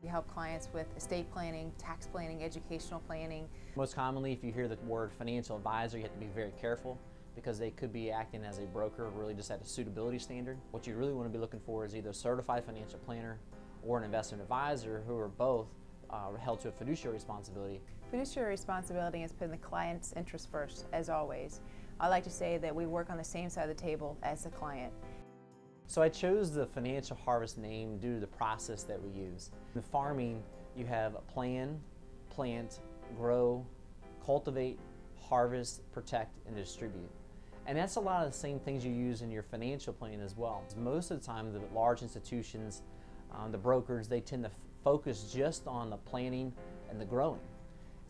We help clients with estate planning, tax planning, educational planning. Most commonly, if you hear the word financial advisor, you have to be very careful because they could be acting as a broker, really just at a suitability standard. What you really want to be looking for is either a certified financial planner or an investment advisor, who are both held to a fiduciary responsibility. Fiduciary responsibility is putting the client's interest first, as always. I like to say that we work on the same side of the table as the client. So I chose the Financial Harvest name due to the process that we use. In farming, you have plan, plant, grow, cultivate, harvest, protect, and distribute. And that's a lot of the same things you use in your financial plan as well. Most of the time, the large institutions, the brokers, they tend to focus just on the planning and the growing.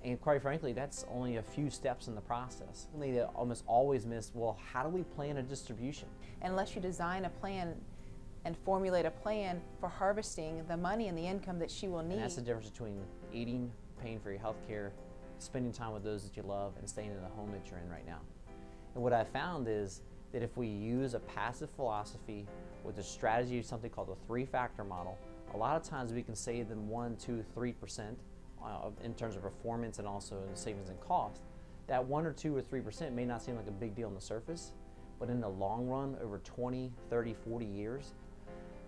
And quite frankly, that's only a few steps in the process. They almost always miss, well, how do we plan a distribution? Unless you design a plan and formulate a plan for harvesting the money and the income that she will need. And that's the difference between eating, paying for your health care, spending time with those that you love, and staying in the home that you're in right now. And what I found is that if we use a passive philosophy with a strategy of something called a three-factor model, a lot of times we can save them 1, 2, 3% in terms of performance and also in savings and cost. That 1 or 2 or 3% may not seem like a big deal on the surface, but in the long run, over 20, 30, 40 years,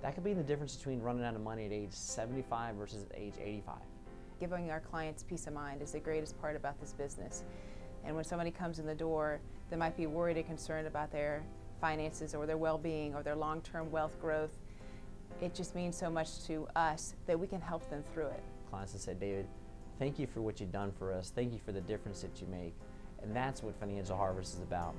that could be the difference between running out of money at age 75 versus age 85. Giving our clients peace of mind is the greatest part about this business. And when somebody comes in the door that might be worried and concerned about their finances or their well-being or their long-term wealth growth, it just means so much to us that we can help them through it. Clients have said, David, thank you for what you've done for us. Thank you for the difference that you make. And that's what Financial Harvest is about.